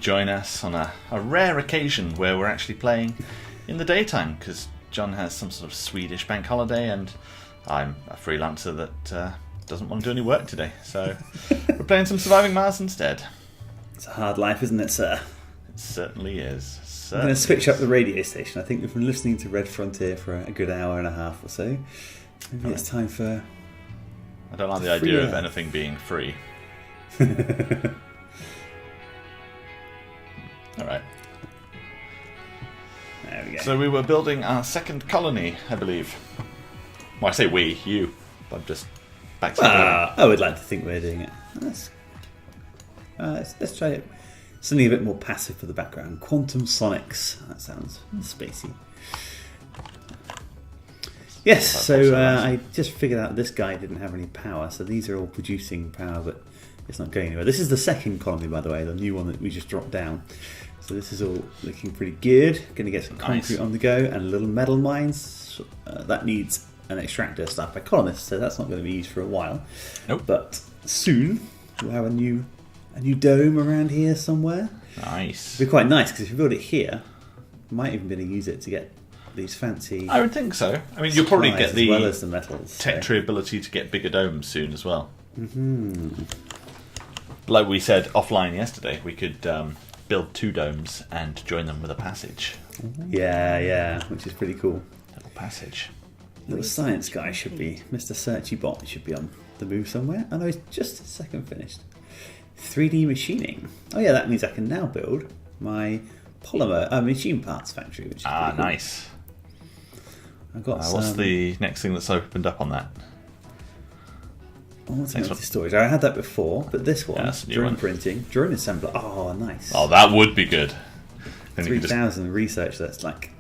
join us on a rare occasion where we're actually playing in the daytime, because John has some sort of Swedish bank holiday and I'm a freelancer that doesn't want to do any work today. So we're playing some Surviving Mars instead. It's a hard life, isn't it, sir? It certainly is. I'm going to switch up the radio station. I think we've been listening to Red Frontier for a good hour and a half or so. Maybe it's time for... I don't like the idea of anything being free. Alright. There we go. So we were building our second colony, I believe. Well, I say we, you. I'm just back to the I would like to think we're doing it. Let's try it. Something a bit more passive for the background. Quantum Sonics. That sounds spacey. Yes, so I just figured out this guy didn't have any power, so these are all producing power, but it's not going anywhere. This is the second colony, by the way, the new one that we just dropped down. So this is all looking pretty good. Going to get some concrete on the go and little metal mines. That needs an extractor staffed by colonists, so that's not going to be used for a while. Nope. But soon we'll have a new dome around here somewhere. Nice. It'll be quite nice, because if you build it here, you might even be able to use it to get these fancy... I would think so. I mean, you'll probably get as well as the metals, tech tree ability to get bigger domes soon as well. Mm-hmm. Like we said offline yesterday, we could build 2 domes and join them with a passage. Yeah, which is pretty cool. Little passage. Little science guy should be, Mr. Searchy Bot should be on the move somewhere. I know he's just a second finished. 3D machining. Oh yeah, that means I can now build my polymer machine parts factory. Which is pretty cool. Nice. I've got what's the next thing that's opened up on that? What's the storage? I had that before, but this one, drone printing, drone assembler. Oh, nice. Oh, that would be good. 3,000 research. That's like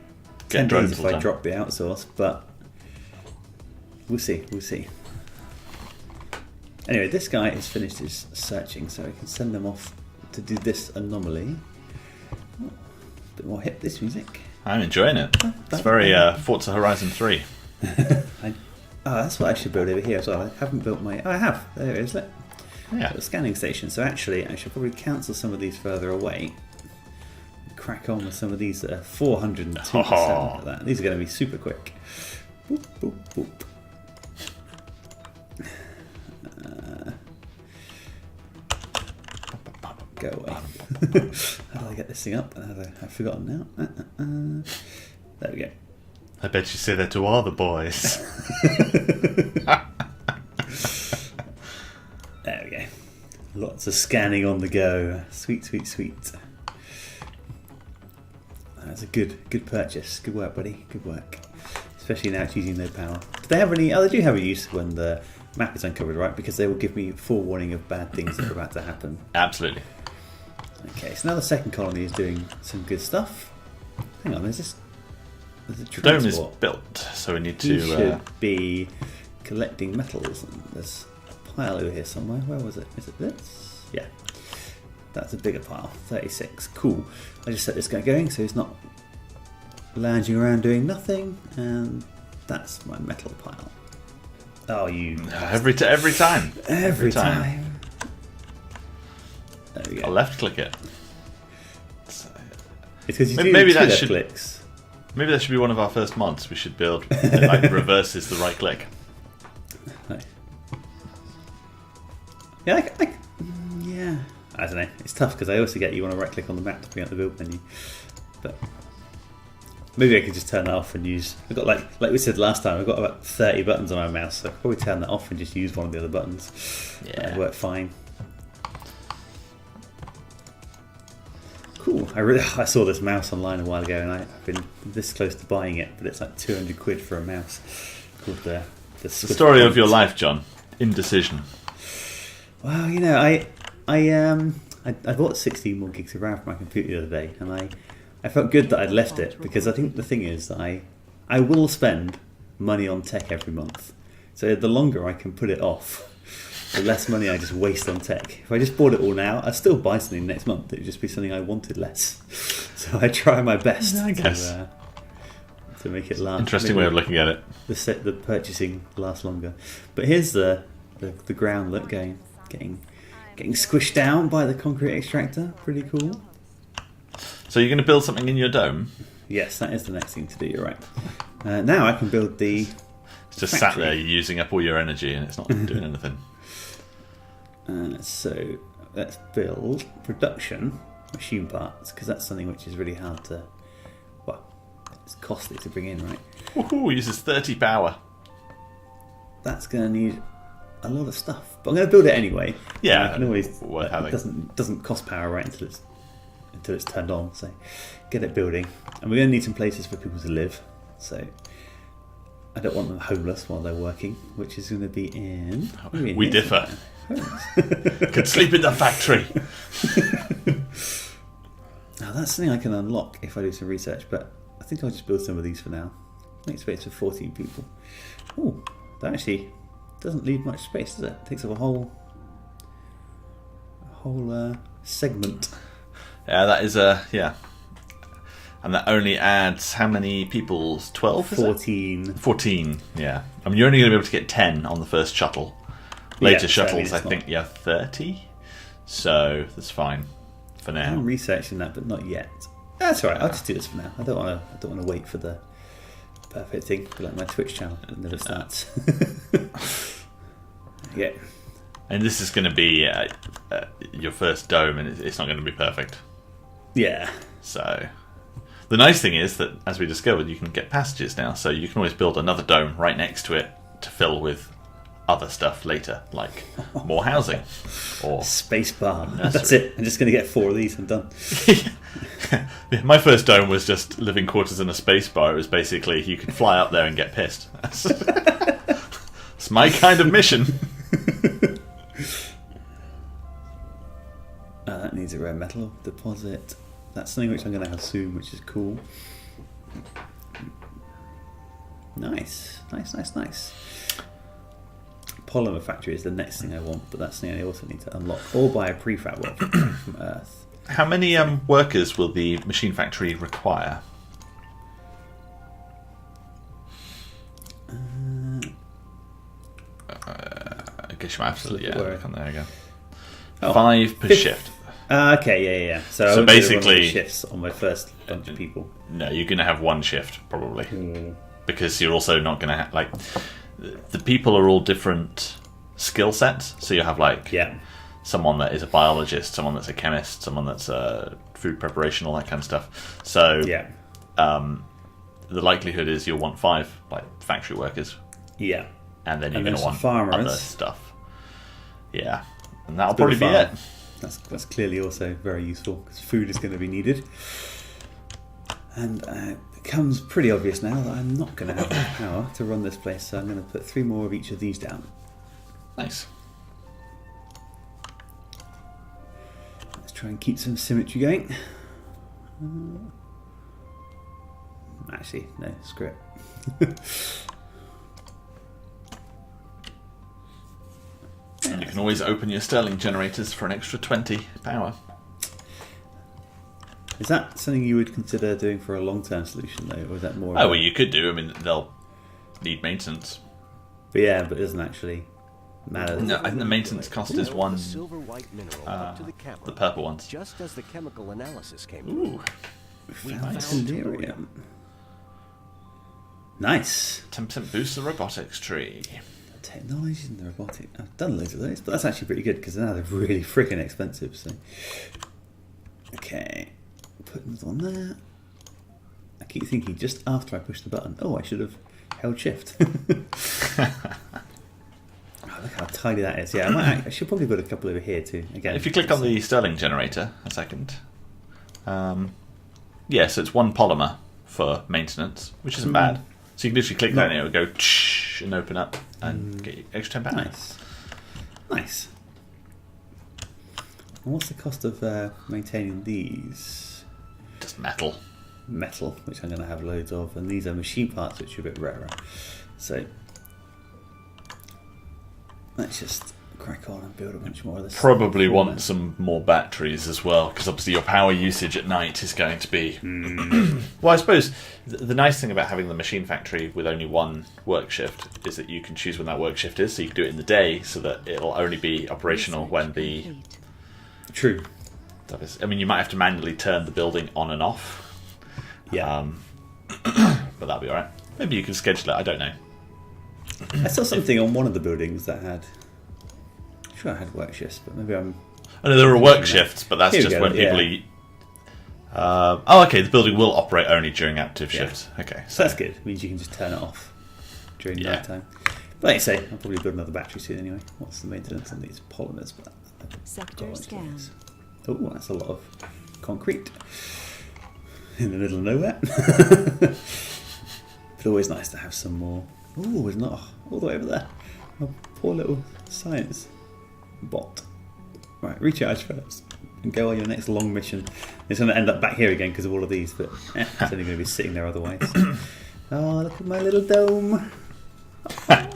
10 days if I drop the outsource, but we'll see. Anyway, this guy has finished his searching, so I can send them off to do this anomaly. Oh, a bit more hip, this music. I'm enjoying it. It's very Forza Horizon 3. That's what I should build over here as well. I haven't built my... Oh, I have. There it is. Yeah. The scanning station. So actually, I should probably cancel some of these further away. Crack on with some of these that are 402%. Like that. These are going to be super quick. Boop, boop, boop. Go away. How do I get this thing up? I've forgotten now. There we go. I bet you say that to all the boys. There we go. Lots of scanning on the go. Sweet. That's a good purchase. Good work, buddy. Good work. Especially now it's using no power. Do they have any... Oh, they do have a use when the map is uncovered, right? Because they will give me forewarning of bad things that are about to happen. Absolutely. Okay, so now the second colony is doing some good stuff. Hang on, there's a dome is built, so we need to... You should be collecting metals. And there's a pile over here somewhere. Where was it? Is it this? Yeah. That's a bigger pile. 36. Cool. I just set this guy going so he's not lounging around doing nothing. And that's my metal pile. Oh, you... Every time. Every time. There we go. I'll left click it. It's because you do maybe two that left clicks. Maybe that should be one of our first mods. We should build it like reverses the right click. Yeah, yeah. I don't know. It's tough because I also get you want to right click on the map to bring up the build menu. But maybe I could just turn that off and use... I've got like we said last time, I've got about 30 buttons on my mouse, so I could probably turn that off and just use one of the other buttons. Yeah. That'd work fine. Cool. I saw this mouse online a while ago and I've been this close to buying it, but it's like 200 quid for a mouse. Called the story of your life, John. Indecision. Well, you know, I bought 16 more gigs of RAM for my computer the other day, and I felt good that I'd left it, because I think the thing is that I will spend money on tech every month. So the longer I can put it off, the less money I just waste on tech. If I just bought it all now, I'd still buy something next month. It would just be something I wanted less. So I try my best to make it last. Interesting way of looking at it. The purchasing lasts longer. But here's the ground look getting squished down by the concrete extractor. Pretty cool. So you're going to build something in your dome? Yes, that is the next thing to do. You're right. Now I can build the. It's just factory. sat there using up all your energy and it's not doing anything. So let's build production machine parts, because that's something which is really hard to. Well, it's costly to bring in, right? Woohoo! Uses 30 power. That's going to need a lot of stuff, but I'm going to build it anyway. Yeah, I can always. worth having. It doesn't cost power right until it's turned on. So get it building, and we're going to need some places for people to live. So I don't want them homeless while they're working, which is going to be in. We differ. Could sleep in the factory. Now that's something I can unlock if I do some research, but I think I'll just build some of these for now. Make space for 14 people. Oh, that actually doesn't leave much space, does it? It takes up a whole segment. Yeah, that is yeah. And that only adds how many people? 12? 14. 14, yeah. I mean, you're only going to be able to get 10 on the first shuttle. Later shuttles, I think, 30. So that's fine for now. I'm researching that, but not yet. That's all right. I'll just do this for now. I don't want to wait for the perfect thing. Like my Twitch channel, it never starts. Yeah. And this is going to be your first dome, and it's not going to be perfect. Yeah. So the nice thing is that, as we discovered, you can get passages now, so you can always build another dome right next to it to fill with other stuff later, like more housing or space bar. That's it. I'm just going to get 4 of these and done. Yeah, my first dome was just living quarters in a space bar. It was basically you could fly up there and get pissed. It's my kind of mission. That needs a rare metal deposit. That's something which I'm going to have soon, which is cool. Nice. Polymer factory is the next thing I want, but that's something I also need to unlock or buy a prefab one from Earth. How many workers will the machine factory require? I guess you might absolutely, yeah. There you go. 5 per shift. Okay, yeah. So basically, shifts on my first bunch of people. No, you're going to have 1 shift probably, because you're also not going to have the people are all different skill sets. So you have someone that is a biologist, someone that's a chemist, someone that's a food preparation, all that kind of stuff. So the likelihood is you'll want 5 factory workers. Yeah, and then you're going to want farmers. Other stuff. Yeah, and that'll probably be it. That's clearly also very useful because food is going to be needed. And it becomes pretty obvious now that I'm not going to have enough power to run this place, so I'm going to put 3 more of each of these down. Nice. Let's try and keep some symmetry going. Actually, no, screw it. You can always open your Stirling generators for an extra 20 power. Is that something you would consider doing for a long-term solution, though, or is that more? Well, you could do. I mean, they'll need maintenance. But it doesn't actually matter. No, I think the maintenance cost is 1. The purple ones. Just as the chemical analysis came. Ooh, we found tellurium. Nice. 10% boost the robotics tree. Technology and the robotic. I've done loads of those, but that's actually pretty good because now they're really freaking expensive. So, okay, put them on there. I keep thinking just after I push the button, I should have held shift. Look how tidy that is. Yeah, I should probably put a couple over here too. Again, if you click on the Stirling generator, a second. So it's 1 polymer for maintenance, which isn't bad. So you can literally click that and it will go and open up and get you extra 10 pounds. Nice. And what's the cost of maintaining these? Just metal. Metal, which I'm going to have loads of, and these are machine parts, which are a bit rarer. So let's just crack on and build a bunch more of this. Probably want some more batteries as well, because obviously your power usage at night is going to be... Well, I suppose the nice thing about having the machine factory with only 1 work shift is that you can choose when that work shift is, so you can do it in the day, so that it'll only be operational when the... True. I mean, you might have to manually turn the building on and off. Yeah. But that'll be alright. Maybe you can schedule it, I don't know. I saw something on one of the buildings that had... I'm sure I had work shifts, but maybe I'm... I know there are work shifts, but that's Here we just go, when people... okay, the building will operate only during active shifts. Okay, So that's good. It means you can just turn it off during night time. But like I say, I'll probably build another battery soon anyway. What's the maintenance on these polymers? Sector scan. Oh, that's a lot of concrete in the middle of nowhere. But always nice to have some more. Oh, it's not all the way over there. A poor little science bot. Right, recharge first and go on your next long mission. It's going to end up back here again because of all of these, but it's only going to be sitting there otherwise. Oh, look at my little dome. I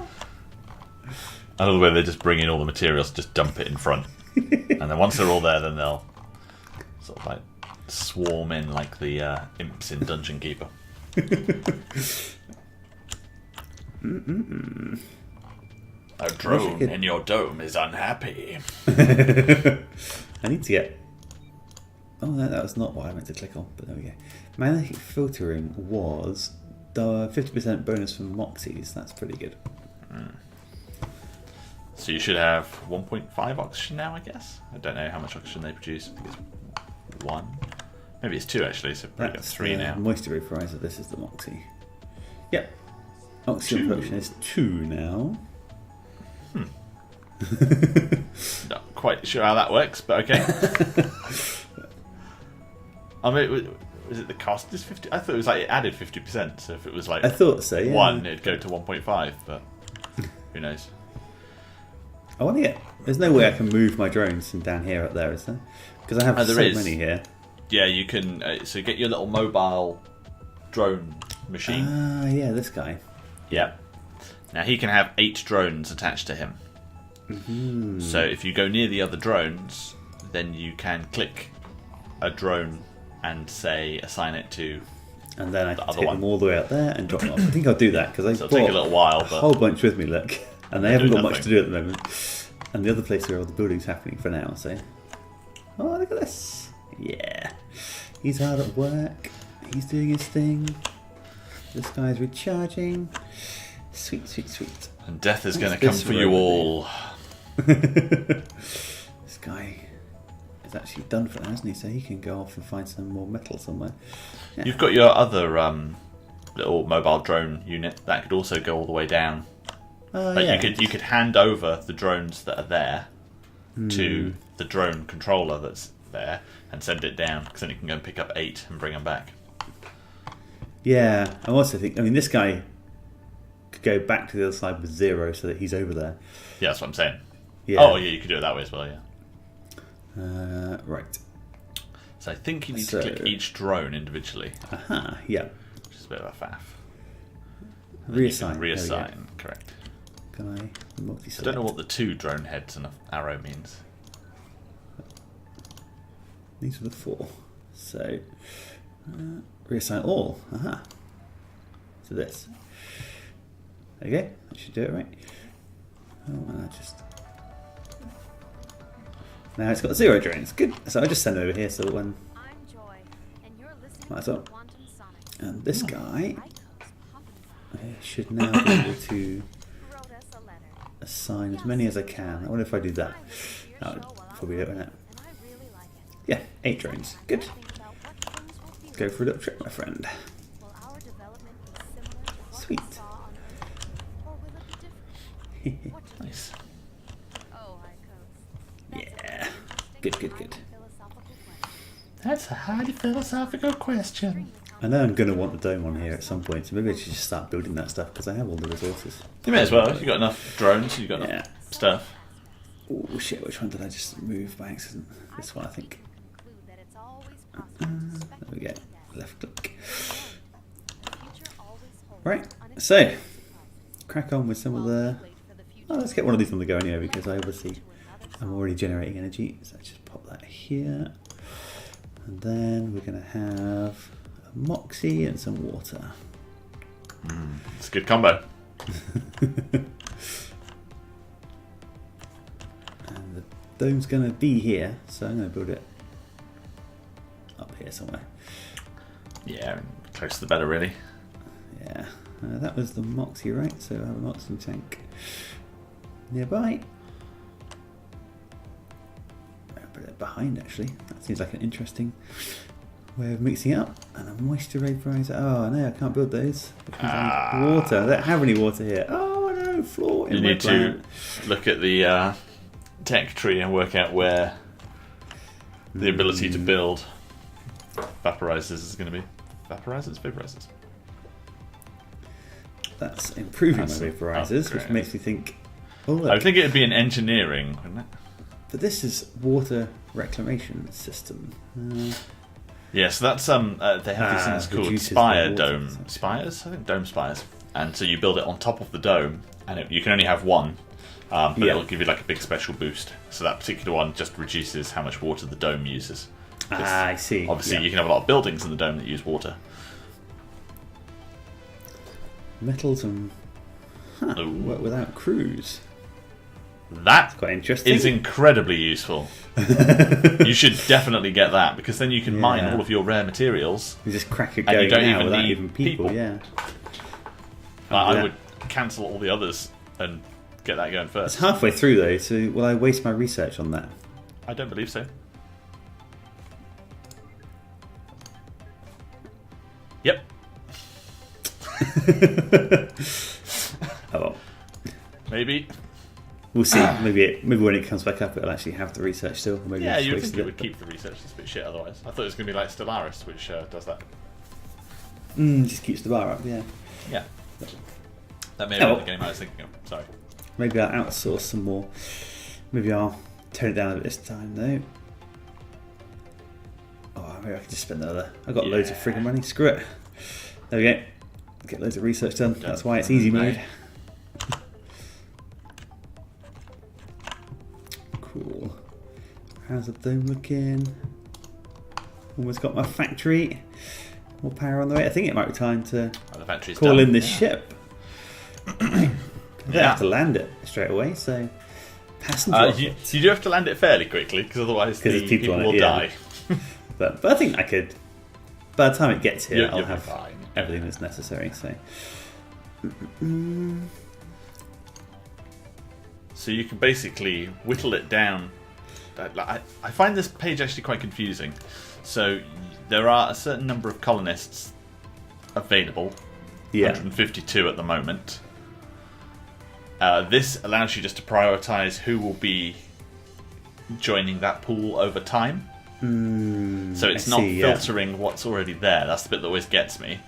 love the way they just bring in all the materials, just dump it in front. And then once they're all there, then they'll sort of like swarm in like the imps in Dungeon Keeper. A drone in your dome is unhappy. I need to get... Oh, no, that was not what I meant to click on, but there we go. Magnetic filtering was the 50% bonus from Moxies. That's pretty good. So you should have 1.5 oxygen now, I guess? I don't know how much oxygen they produce. I think it's 1. Maybe it's 2 actually, so probably got 3 now. Moisture vaporizer, this is the Moxie. Yep. Oxygen production is 2 now. Not quite sure how that works, but okay. I mean, was it the cost is 50? I thought it was like it added 50%, so if it was like I thought so, yeah. 1, it'd go to 1.5, but who knows? I want to get... There's no way I can move my drones from down here up there, is there? Because I have so many here. Yeah, you can. So get your little mobile drone machine. Ah, yeah, this guy. Yep. Now he can have 8 drones attached to him. Mm-hmm. So if you go near the other drones, then you can click a drone and say assign it to. And then I the can other take one. them all the way up there and drop them off. I think I'll do that because I So brought it'll take a little while, a but whole bunch with me, look. And they haven't got much nothing. to do at the moment. And the other place where all the building's happening for now, so... Oh, look at this. Yeah. He's hard at work. He's doing his thing. This guy's recharging. Sweet, sweet, sweet. And death is going to What's come this for you road all. This guy is actually done for that, hasn't he? So he can go off and find some more metal somewhere. Yeah. You've got your other little mobile drone unit that could also go all the way down. But yeah. you could hand over the drones that are there to the drone controller that's there and send it down, because then it can go and pick up 8 and bring them back. Yeah, I also think... I mean, this guy could go back to the other side with 0 so that he's over there. Yeah, that's what I'm saying. Yeah. Oh, yeah, you could do it that way as well, yeah. Right. So I think you need to click each drone individually, Aha, yeah. which is a bit of a faff. And then you can Reassign. There we go. Reassign, correct. Can I multi-select? I don't know what the 2 drone heads and an arrow means. These are the 4. So, reassign all. Aha. So this. There you go. That should do it, right? Oh, and I just... Now it's got 0 drones. Good. So I just send it over here so when... I'm Joy, and you're listening Might as to well. Quantum Sonic. And this guy Right host, should now be able to wrote us a letter. assign as many as I can. I wonder if I do that. I listened to your That would show while I probably was do it, wouldn't it? and I really like it. Yeah, 8 drones. Good. Think about what things will be Go for a little trip, my friend. Will our development be similar to what Sweet. we saw on Earth, or will it be different? What do you Nice. think? Oh, I coast. Yeah. Good, good, good. That's a highly philosophical question. I know I'm going to want the dome on here at some point, so maybe I should just start building that stuff because I have all the resources. You may as well. You've got enough drones, you've got enough Yeah. stuff. Oh shit, which one did I just move by accident? This one, I think. There we go. Left click. Right, so crack on with some of the... Oh, let's get one of these on the go anyway because I obviously I'm already generating energy. So let's just pop that here. And then we're going to have a Moxie and some water. It's a good combo. And the dome's going to be here, so I'm going to build it somewhere. Yeah, close to the better, really. Yeah, that was the Moxie, right? So I have a Moxie tank nearby. I'll put it behind, actually. That seems like an interesting way of mixing it up. And a moisture vaporizer. Oh no, I can't build those. Water. I don't have any water here. Oh no, floor in You my need plant. to look at the tech tree and work out where the ability to build vaporizers is going to be. Vaporizers. That's improving That's my an vaporizers, which upgrade. makes me think. Oh I look, would think it would be an engineering, wouldn't it? but this is water reclamation system. Yeah, so that's they have these things called reduces the spire water dome consumption. spires. I think dome spires, and so you build it on top of the dome, and you can only have one, but Yeah. it'll give you like a big special boost. So that particular one just reduces how much water the dome uses. 'Cause I see. Obviously, Yeah. you can have a lot of buildings in the dome that use water. Metals and Ooh. work without crews. That Quite interesting. is incredibly useful. You should definitely get that because then you can mine Yeah. all of your rare materials. You just crack it And you going don't now even without need even people. people. Yeah. I Yeah. would cancel all the others and get that going It's first. halfway through though, so will I waste my research on that? I don't believe so. Yep. Oh well. Maybe. We'll see. Maybe when it comes back up, it'll actually have the research still. Or maybe Yeah, I just you'd wasted think it it, would keep the research. It's a bit shit otherwise. I thought it was going to be like Stellaris, which does that. just keeps the bar up. Yeah. Yeah. That may have Oh. been the game I was thinking of. Sorry. Maybe I'll outsource some more. Maybe I'll turn it down a bit this time though. Oh, maybe I could just spend another. I've got loads of friggin' money. Screw it. There we go. Get loads of research done. That's why it's easy mode. Cool. How's the dome looking? Almost got my factory. More power on the way. I think it might be time to Oh, the factory's call done. in this ship. I don't Yeah. have to land it straight away, so passenger. off You it. do have to land it fairly quickly because otherwise 'Cause the there's people people on it, will yeah. die. But I think I could. By the time it gets here, You'll I'll be have fine. everything that's necessary. So So you can basically whittle it down. I find this page actually quite confusing. So there are a certain number of colonists available. yeah, 152 at the moment. This allows you just to prioritize who will be joining that pool over time. So it's I not see, yeah. filtering what's already there. That's the bit that always gets me.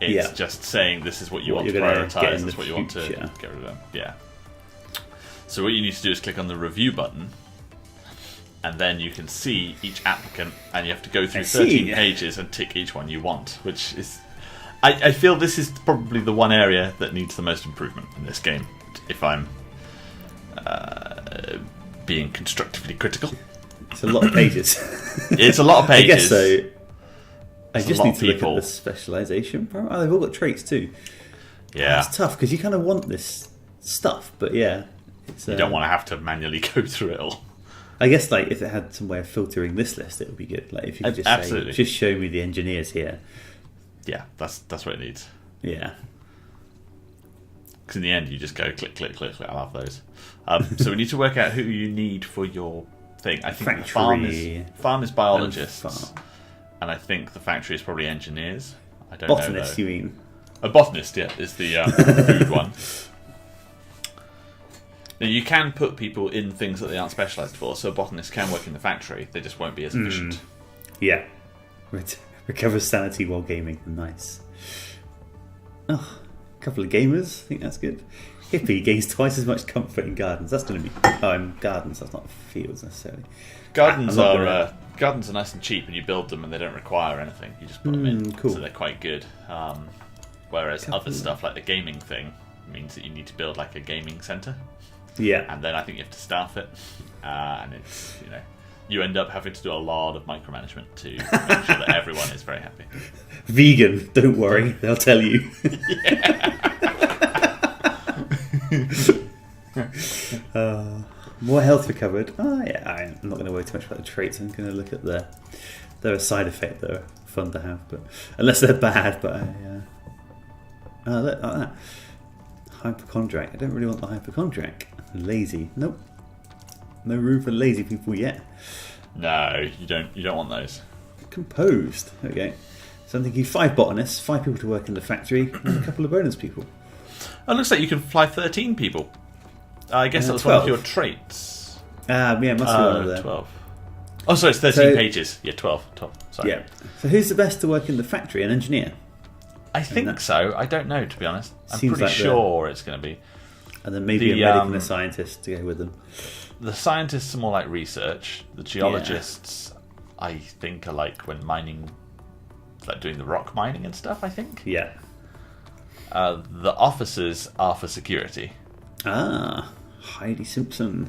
It's Yeah. just saying this is what you What want to you're gonna get prioritize. in That's the what you want to future. get rid of. Yeah. So what you need to do is click on the review button, and then you can see each applicant, and you have to go through I 13 see. pages and tick each one you want, which is. I feel this is probably the one area that needs the most improvement in this game, if I'm being constructively critical. it's a lot of pages. It's a lot of I pages. guess so. I There's a just lot need of to look people. at the specialization. Oh, they've all got traits too. Yeah. It's tough because you kind of want this stuff, but yeah, it's, You don't want to have to manually go through it all. I guess like if it had some way of filtering this list, it would be good. Like if you could just Absolutely. say, just show me the engineers here. Yeah, that's what it needs. Yeah. Because in the end, you just go click, click, click, click. I'll have those. So we need to work out who you need for your thing. I think the Factory farm is biologists, farm. and I think the factory is probably engineers. I don't know. Botanist, though. you mean? A botanist, yeah, is the food one. Now you can put people in things that they aren't specialised for, so a botanist can work in the factory. They just won't be as efficient. Yeah. Recover sanity while gaming. Nice. Oh, a couple of gamers. I think that's good. Hippie gains twice as much comfort in gardens. That's going to be... Oh, gardens. That's not fields necessarily. Gardens I'm not are gonna- gardens are nice and cheap, and you build them, and they don't require anything. You just put them in, cool. so they're quite good. Whereas Couple- other stuff like the gaming thing means that you need to build like a gaming centre, Yeah. and then I think you have to staff it, and it's you end up having to do a lot of micromanagement to make sure that everyone is very happy. Vegan. Don't worry. They'll tell you. More health recovered. Oh yeah, I'm not going to worry too much about the traits. I'm going to look at the They're a side effect that are fun to have, but unless they're bad. But oh, look like that. Hypochondriac. I don't really want the hypochondriac. Lazy. Nope. No room for lazy people yet. No, you don't. You don't want those. Composed. Okay. So I'm thinking 5 botanists, 5 people to work in the factory, and a couple of bonus people. Oh, it looks like you can fly 13 people. I guess that was 12. one of your traits. Yeah, must be one of them. 12. Oh, sorry, it's 13 pages. Yeah, 12. Sorry. Yeah. So who's the best to work in the factory? An engineer? I think so. I don't know, to be honest. I'm Seems pretty like sure it's going to be. And then maybe a medic and a scientist to go with them. The scientists are more like research. The geologists, I think, are like when mining, like doing the rock mining and stuff, I think. Yeah. The officers are for security. Ah, Heidi Simpson.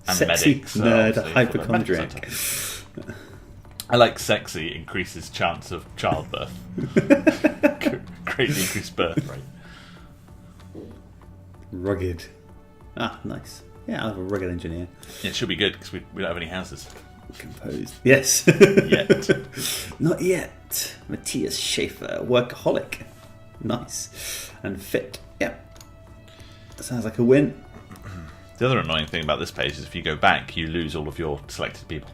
And Sexy medics, nerd, obviously, hypochondriac. I like sexy increases chance of childbirth. Greatly increased birth rate. Rugged. Ah, nice. Yeah, I'll have a rugged engineer. Yeah, it should be good because we don't have any houses. Composed. Yes. Yet. Not yet. Matthias Schaefer, workaholic. Nice. And fit. Yeah. That sounds like a win. The other annoying thing about this page is if you go back, you lose all of your selected people.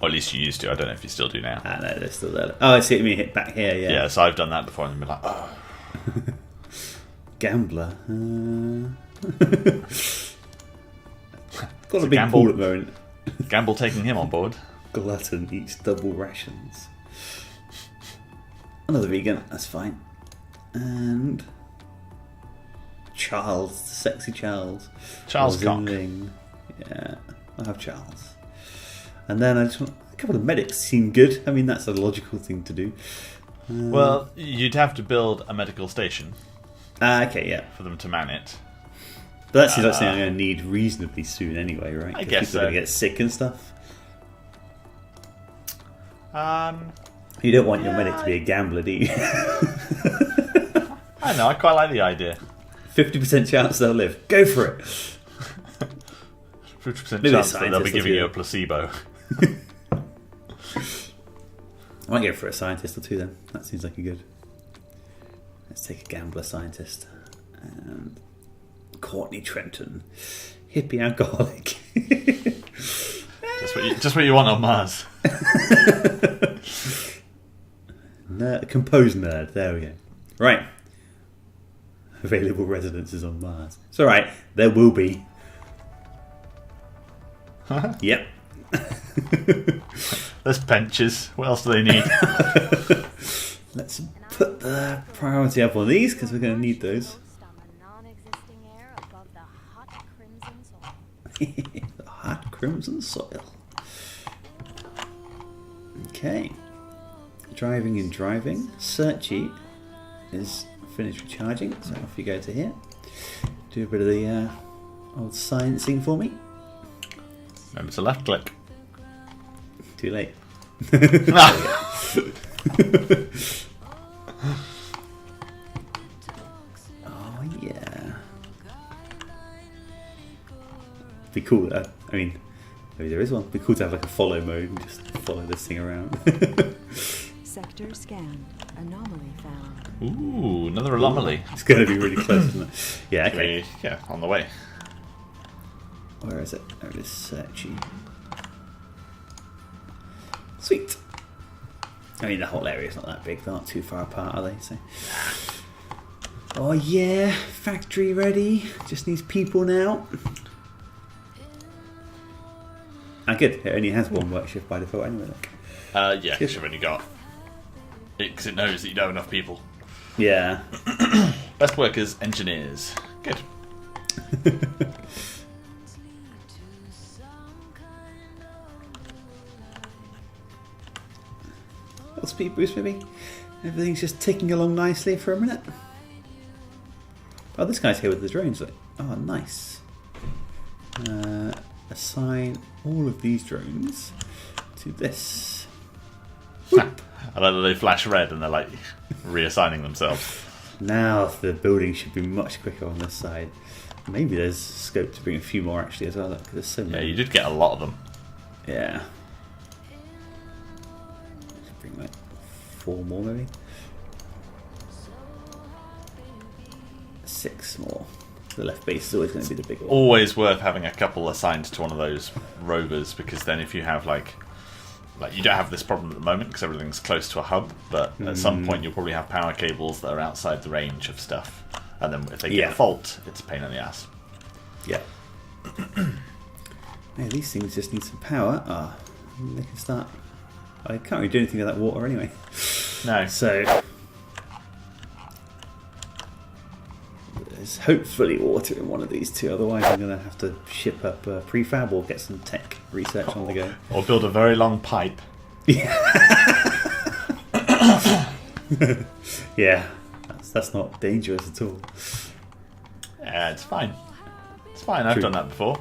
Or at least you used to. I don't know if you still do now. Ah, no, they're still there. Oh, I see what you mean. Hit back here, yeah. Yeah, so I've done that before and been like, oh. Gambler. Got So a big gamble. pool at the moment. Gamble taking him on board. Glutton eats double rations. Another vegan, that's fine. And Charles, the sexy Charles. Charles Cock. Ling. Yeah, I'll have Charles. And then I just want a couple of medics seem good. I mean, that's a logical thing to do. Well, you'd have to build a medical station Okay, yeah. for them to man it. But that seems like something I'm going to need reasonably soon anyway, right? I 'Cause guess people are going so. to get sick and stuff. Um, You don't want your medic to be a gambler, do you? I know, I quite like the idea. 50% chance they'll live. Go for it. 50% Maybe chance the that they'll be scientists giving will you a do placebo. I might go for a scientist or two then. That seems like a good. Let's take a gambler scientist. And Courtney Trenton. Hippie alcoholic. Just what you want on Mars. Composed nerd. There we go. Right. Available residences on Mars. It's alright. There will be. Yep. There's benches. What else do they need? Let's put the priority up on these because we're going to need those. The hot crimson soil. Okay. Driving and driving. Searchy is finished recharging, so off you go to here. Do a bit of the old sciencing for me. Remember to left click. Too late. Oh yeah. Be cool. I mean, maybe there is one. Be cool to have like a follow mode and just follow this thing around. Sector scanned. Anomaly found. Ooh, another anomaly. It's going to be really close, isn't it? Yeah. Okay. Yeah, on the way. Where is it? There it is. Searchy. Sweet. I mean, the whole area's not that big. They're not too far apart, are they? So. Oh yeah, factory ready. Just needs people now. Ah, good. It only has one work shift by default anyway. Look. Yeah, because you've only got it because it knows that you don't have enough people. Yeah. Best workers, engineers. Good. Little speed boost maybe. Everything's just ticking along nicely for a minute. Oh, this guy's here with the drones. Look. Oh, nice. Assign all of these drones to this. I like that they flash red and they're like reassigning themselves. Now the building should be much quicker on this side. Maybe there's scope to bring a few more actually as well. Look, there's so Yeah, many. you did get a lot of them. Yeah. 4 more maybe. 6 more. The left base is always going to be the big one. Always worth having a couple assigned to one of those rovers, because then if you have like you don't have this problem at the moment because everything's close to a hub, but at some point you'll probably have power cables that are outside the range of stuff, and then if they get a fault, it's a pain in the ass. Yeah. Yeah, these things just need some power. They can start. I can't really do anything with that water anyway. No. So there's hopefully water in one of these two. Otherwise, I'm going to have to ship up prefab or get some tech research on the go. Or build a very long pipe. Yeah, that's not dangerous at all. Yeah, it's fine. It's fine. I've done that before.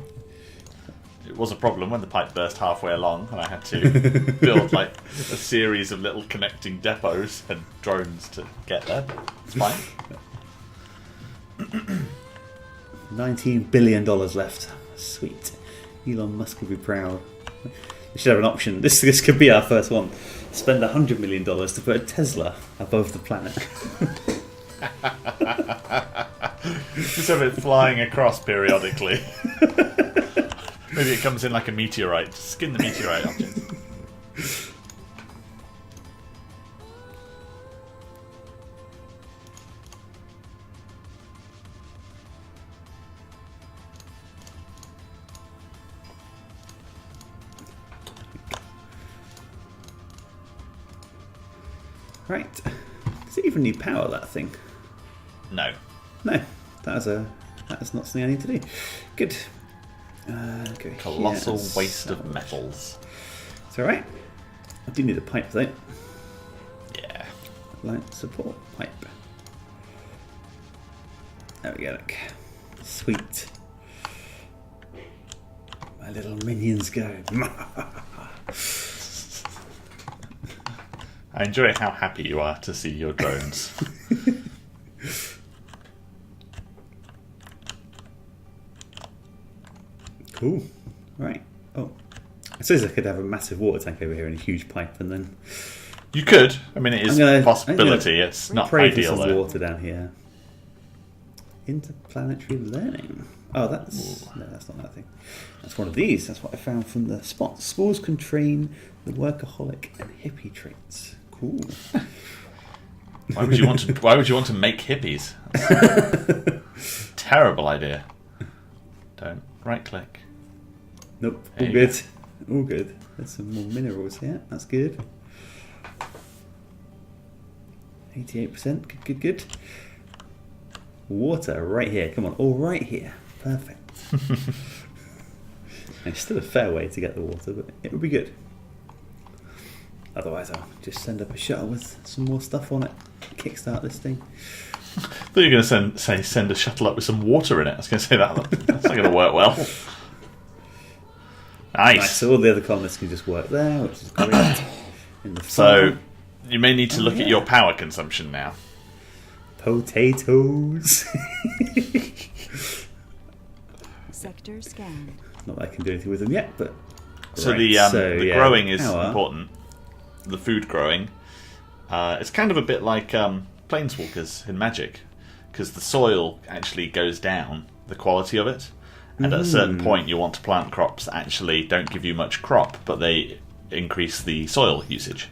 It was a problem when the pipe burst halfway along, and I had to build like a series of little connecting depots and drones to get there. It's fine. $19 billion left. Sweet. Elon Musk will be proud. We should have an option. This could be our first one. Spend $100 million to put a Tesla above the planet. Just have it flying across periodically. Maybe it comes in like a meteorite. Skin the meteorite object. Right. Does it even need power, that thing? No. No. That's not something I need to do. Good. Okay, Colossal yeah, waste of metals. It's alright. I do need a pipe though. Yeah. Light support pipe. There we go, look. Sweet. My little minions go. I enjoy how happy you are to see your drones. Cool. Right. Oh. I suppose I could have a massive water tank over here and a huge pipe, and then You could. I mean, it is a possibility. It's not pray ideal, for some though. water down here. Interplanetary learning. Oh, that's no, that's not that thing. That's one of these. That's what I found from the spot. Spores can train the workaholic and hippie traits. Cool. Why would you want to? Why would you want to make hippies? Terrible idea. Don't right click. Nope. There All you good. All good. There's some more minerals here. That's good. 88%. Good, good, good. Water right here. Come on. All right here. Perfect. It's still a fair way to get the water, but it would be good. Otherwise, I'll just send up a shuttle with some more stuff on it. Kickstart this thing. I thought you were going to send a shuttle up with some water in it. I was going to say that's not going to work well. Nice. So all the other colonists can just work there, which is great. In the So farm. you may need to look at your power consumption now. Potatoes. Sector scanned. Not that I can do anything with them yet, but So right, the yeah, growing is power. important. The food growing. It's kind of a bit like Planeswalkers in Magic, because the soil actually goes down, the quality of it, and at a certain point you want to plant crops that actually don't give you much crop, but they increase the soil usage.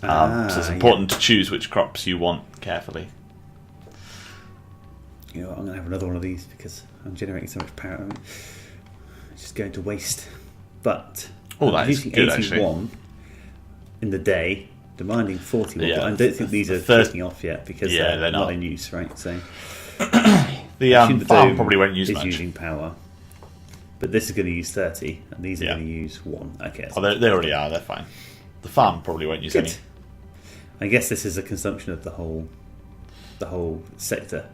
So it's important to choose which crops you want carefully. You know what, I'm going to have another one of these because I'm generating so much power. It's just going to waste. But Oh, I'm that is using good, 81 in the day, demanding 41. Yeah, but I don't think these are first- kicking off yet because Yeah, they're not not. in use, right? So The assume the farm dome probably won't use is much. using power. But this is going to use 30, and these are Yeah. going to use 1. Okay. Oh, they already are. They're fine. The farm probably won't use Good. any. I guess this is a consumption of the whole sector.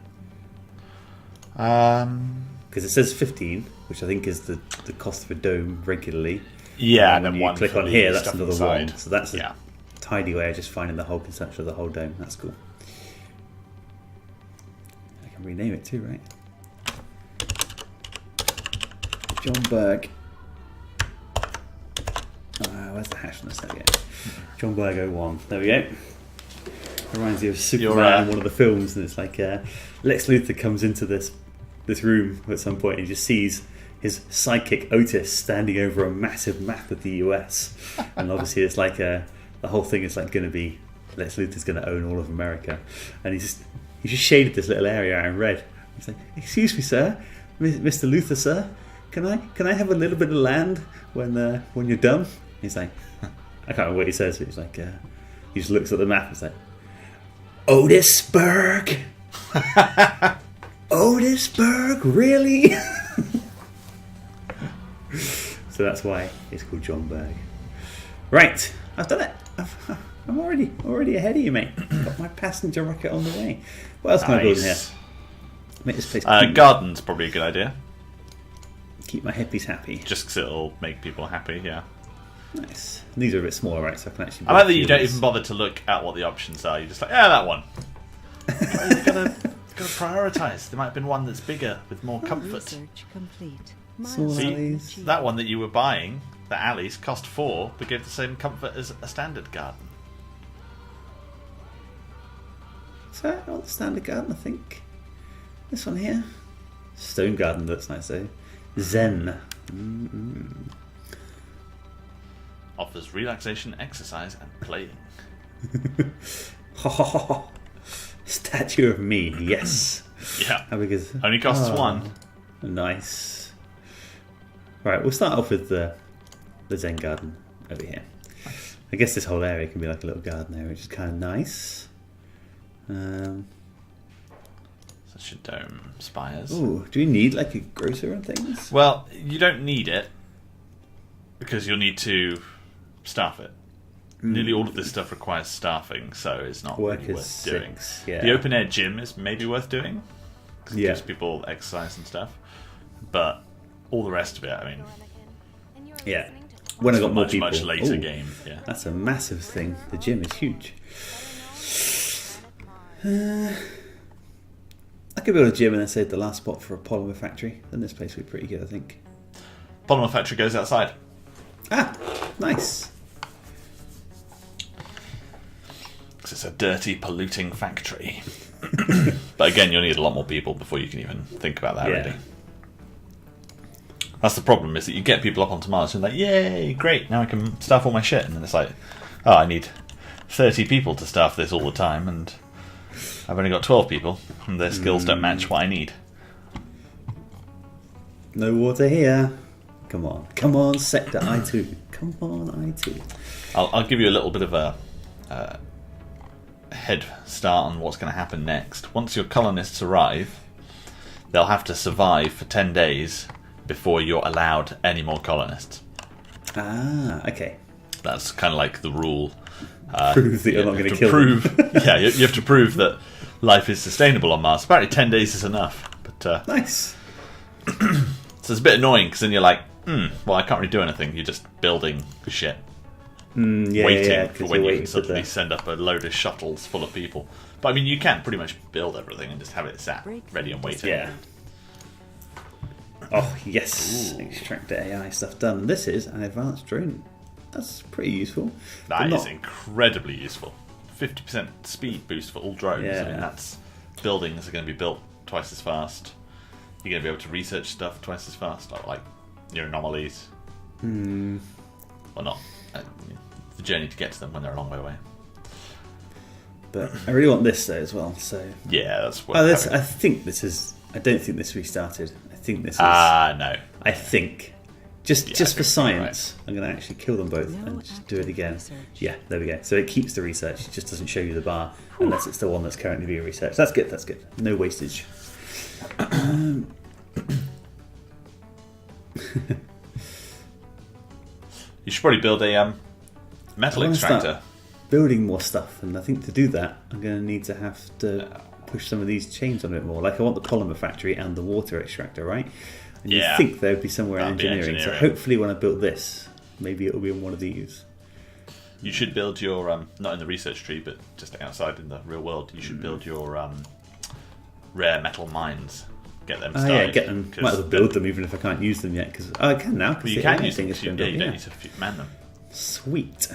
Because it says 15, which I think is the cost of a dome regularly. Yeah, And and then when you one click for on the here, that's stuff another inside. 1. So that's Yeah. a tidy way of just finding the whole consumption of the whole dome. That's cool. I can rename it too, right? John Berg. Where's the hash on this? There we go. John Berg 01. There we go. Reminds you of Superman in one of the films, and it's like Lex Luthor comes into this room at some point and he just sees his sidekick Otis standing over a massive map of the US, and obviously it's like the whole thing is like going to be Lex Luthor's going to own all of America, and he just shaded this little area out in red. He's like, "Excuse me, sir, Mr. Luthor, sir, can I have a little bit of land when you're done?" He's like, I can't remember what he says, but he's like, he just looks at the map and he's like, Otisburg? Otisburg? Really? So that's why it's called John Berg. Right, I've done it. I'm already ahead of you, mate. Got my passenger rocket on the way. What else can I build in here? Make this place cute. Garden's probably a good idea. Keep my hippies happy. Just because it'll make people happy, yeah. Nice. These are a bit smaller, right? So I can actually. I like that you don't even bother to look at what the options are. You're just like, yeah, that one. You've got to prioritise. There might have been one that's bigger with more comfort. Research complete. Small See, alleys. that one that you were buying, the alleys, cost 4, but gave the same comfort as a standard garden. So I want the standard garden, I think. This one here. Stone garden looks nice though. Zen. Offers relaxation, exercise, and playing. Statue of me, yes. Yeah. How big is it? Only costs 1. Nice. Right, we'll start off with the Zen garden over here. I guess this whole area can be like a little garden area, which is kind of nice. Such a dome, spires. Ooh, do we need like a grocer and things? Well, you don't need it because you'll need to staff it. Nearly all of this stuff requires staffing, so it's not really worth doing. Yeah. The open air gym is maybe worth doing because it gives people exercise and stuff, but all the rest of it, I mean, Yeah. When I got more people, much later Ooh, game. Yeah. That's a massive thing. The gym is huge. I could build a gym and then save the last spot for a polymer factory. Then this place would be pretty good, I think. Polymer factory goes outside. Ah, nice. Because it's a dirty, polluting factory. But again, you'll need a lot more people before you can even think about that, really. That's the problem, is that you get people up onto Mars and they're like, yay, great, now I can staff all my shit. And then it's like, oh, I need 30 people to staff this all the time, and I've only got 12 people, and their skills don't match what I need. No water here. Come on, Sector I2. Come on, I2. I'll give you a little bit of a head start on what's going to happen next. Once your colonists arrive, they'll have to survive for 10 days before you're allowed any more colonists. Ah, okay. That's kind of like the rule. Prove that you're not going to kill them. Yeah, you have to prove that life is sustainable on Mars. Apparently 10 days is enough. But Nice. so it's a bit annoying, because then you're like, well, I can't really do anything. You're just building shit. Waiting for when you can suddenly send up a load of shuttles full of people. But I mean, you can pretty much build everything and just have it sat ready and waiting. Yeah. Oh, yes. Extractor AI stuff done. This is an advanced drone. That's pretty useful. That is incredibly useful. 50% speed boost for all drones. Yeah. I mean, that's buildings are going to be built twice as fast. You're going to be able to research stuff twice as fast, like your anomalies. Or not. The journey to get to them when they're a long way away. But I really want this though as well. So yeah, that's what. I think this is. I don't think this restarted. I think this is. No. I think. Just for science, right. I'm going to actually kill them both No and just do it again. research. Yeah, there we go. So it keeps the research. It just doesn't show you the bar unless it's the one that's currently being researched. That's good. That's good. No wastage. You should probably build a metal extractor. Building more stuff, and I think to do that, I'm going to need to have to push some of these chains on a bit more. Like I want the polymer factory and the water extractor, right? And you think there would be somewhere in engineering. So hopefully when I build this, maybe it'll be in one of these. You should build your, not in the research tree, but just outside in the real world, you should build your rare metal mines. Get them started. Yeah, get them. Might as well build them even if I can't use them yet. Because I can now. Well, you can use them. You don't need to man them. Sweet.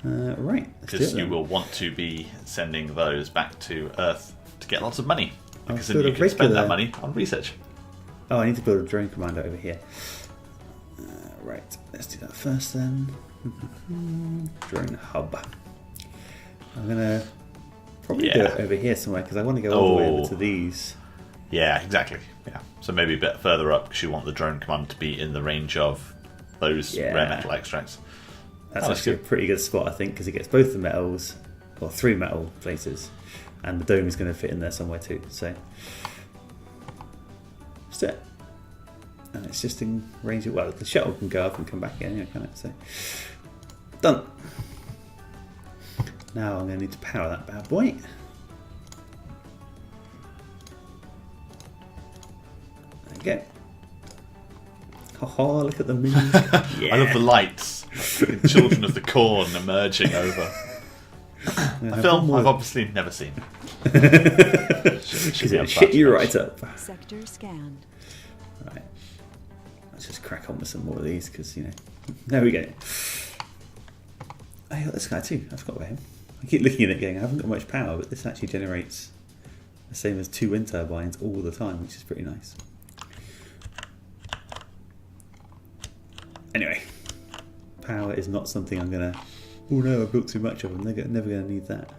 Right. Let's do Because it you then. will want to be sending those back to Earth to get lots of money. Because then build you a can spend that regular- money on research. Oh, I need to build a drone commander over here. Right, let's do that first then. Drone hub. I'm gonna probably do it over here somewhere because I want to go all the way over to these. Yeah, exactly. Yeah. So maybe a bit further up because you want the drone command to be in the range of those rare metal extracts. That's actually a pretty good spot, I think, because it gets both the metals, or 3 metal places, and the dome is going to fit in there somewhere too. So, that's it. And it's just in range of, well, the shuttle can go up and come back in, can't it? So, done. Now I'm going to need to power that bad boy. There we go. Oh, look at the moon. I love the lights. Like Children of the Corn emerging over. A film I've obviously never seen. Because it'll shit you right up. Sector scanned. Right. Let's just crack on with some more of these because, there we go. I got this guy too. I forgot about him. I keep looking at it going, I haven't got much power, but this actually generates the same as 2 wind turbines all the time, which is pretty nice. Anyway, power is not something I'm going to... Oh no, I've built too much of them. They're never going to need that.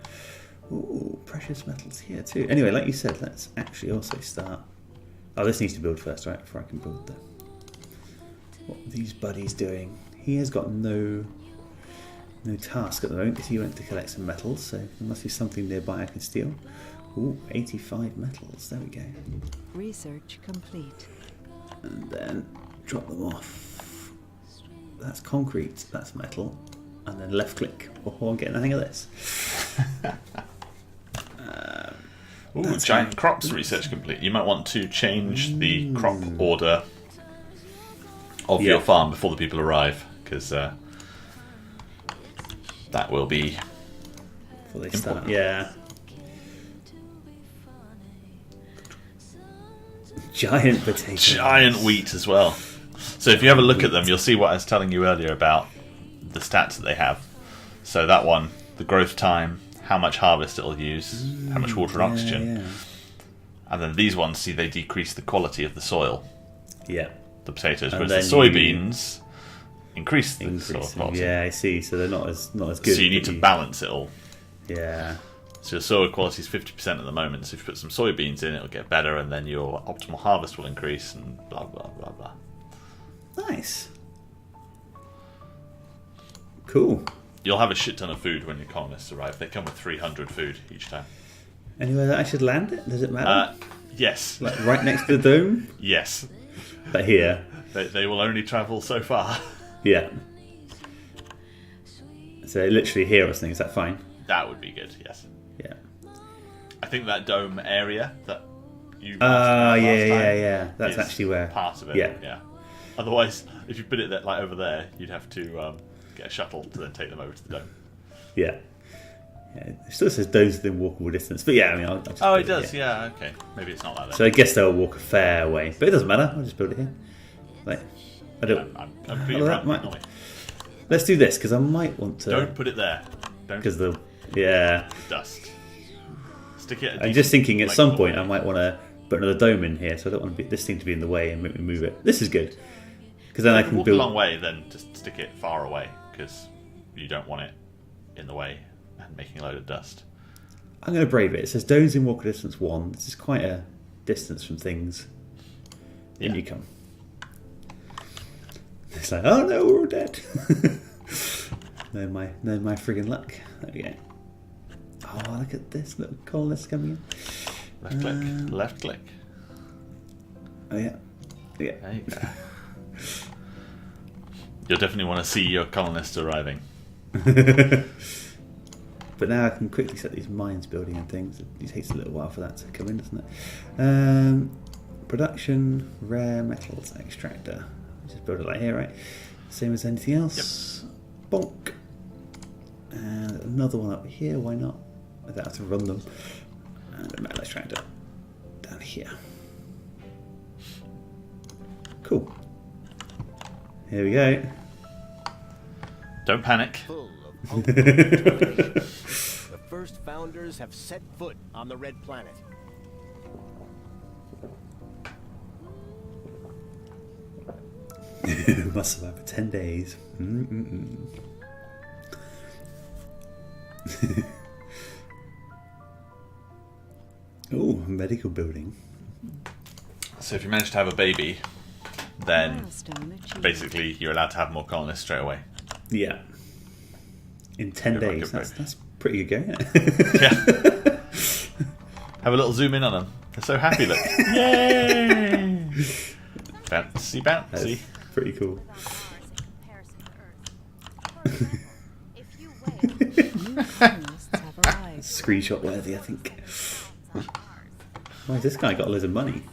Oh, precious metals here too. Anyway, like you said, let's actually also start... Oh, this needs to build first, right? Before I can build them. What are these buddies doing? He has got no task at the moment because he went to collect some metals, so there must be something nearby I can steal. Ooh, 85 metals. There we go. Research complete. And then drop them off. That's concrete, that's metal. And then left click. Oh, I'm getting the hang of this. Ooh, giant crops research complete. You might want to change the crop order of your farm before the people arrive, because that will be before they start. Yeah. Giant potatoes. giant wheat as well. So if you have a look at them, you'll see what I was telling you earlier about the stats that they have. So that one, the growth time, how much harvest it'll use, how much water and oxygen. Yeah. And then these ones, see, they decrease the quality of the soil, Yeah. the potatoes, And whereas the then soybeans increase the soil Increase them. quality. Yeah, I see. So they're not as good. So you need to balance it all. Yeah. So your soil quality is 50% at the moment, so if you put some soybeans in, it'll get better, and then your optimal harvest will increase, and blah, blah, blah, blah. Nice. Cool. You'll have a shit ton of food when your colonists arrive. They come with 300 food each time. Anywhere that I should land it? Does it matter? Yes. Like right next to the dome? Yes. But here? They will only travel so far. Yeah. So literally here or something, is that fine? That would be good, yes. Yeah. I think that dome area that you Ah, last time yeah. That's is actually where... part of it. Yeah. Otherwise, if you put it like over there, you'd have to get a shuttle to then take them over to the dome. Yeah. It still says domes within walkable distance. But yeah, I mean, I'll just Oh, build it does, here. yeah, okay. Maybe it's not that then. So I guess they'll walk a fair way. But it doesn't matter. I'll just build it here. Like, I don't... I'm pretty Well, proud that might- normally. Let's do this, because I might want to... Don't put it there. Don't Because the... Yeah. dust. Stick it. I'm just thinking at some point I might want to put another dome in here, so I don't want this thing to be in the way and make me move it. This is good. Because then I can walk build... a long way, then just stick it far away, because you don't want it in the way and making a load of dust. I'm going to brave it. It says domes in walk distance 1. This is quite a distance from things. In you come. It's like, oh no, we're all dead. no my friggin' luck. There we go. Oh, look at this little colonist coming in. Left click. Left click. Oh yeah. Yeah. There you go. You'll definitely want to see your colonists arriving. But now I can quickly set these mines building and things. It takes a little while for that to come in, doesn't it? Production, rare metals extractor. Just build it like here, right? Same as anything else. Yep. Bonk. And another one up here, why not? I don't have to run them. And a metal extractor down here. Cool. Here we go. Don't panic. Full of The first founders have set foot on the Red Planet. Must survive for 10 days. Oh, medical building. So if you manage to have a baby, then Milestone achieved. basically you're allowed to have more colonists straight away. Yeah. In 10 Good luck, days. good That's pretty good going, isn't it? Yeah. Have a little zoom in on them. They're so happy, look. Yay! Bouncy, That's bouncy. pretty cool. If you weigh New colonists have arrived. Screenshot worthy, I think. Why has this guy got loads of money?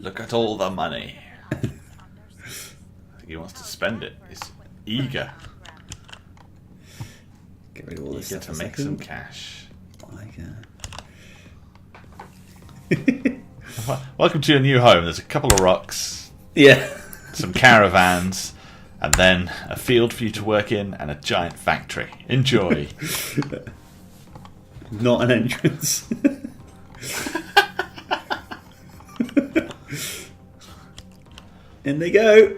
Look at all the money. I think he wants to spend it. He's eager. Get rid of all this Eager stuff to a make some second. cash. Like, Welcome to your new home. There's a couple of rocks, yeah. some caravans, and then a field for you to work in and a giant factory. Enjoy. Not an entrance. In they go.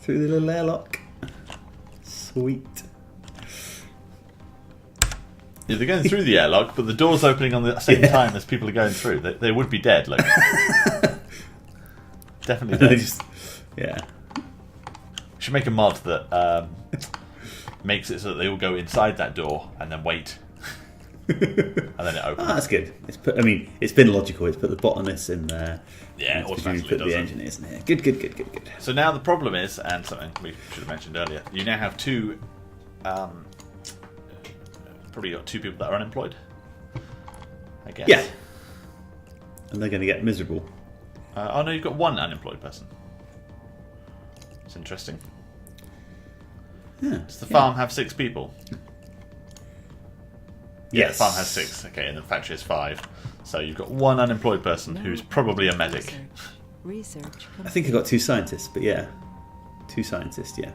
Through the little airlock. Sweet. Yeah, they're going through the airlock, but the door's opening on the same time as people are going through. They would be dead. Like, definitely They dead. just, yeah. We should make a mod that makes it so that they all go inside that door and then wait. And then it opens. Ah, that's good. It's put, I mean, it's been logical. It's put the botanist in there. Yeah, It's automatically put does the it. engineers in here. Good, good, good, good, good. So now the problem is, and something we should have mentioned earlier, you now have probably got two people that are unemployed, I guess. Yeah. And they're going to get miserable. Oh no, you've got one unemployed person. It's interesting. Yeah. Does the farm have 6 people? Yeah, Yes. the farm has 6. Okay, and the factory has 5. So you've got one unemployed person who's probably a medic. Research I think I got 2 scientists, but yeah. 2 scientists, yeah.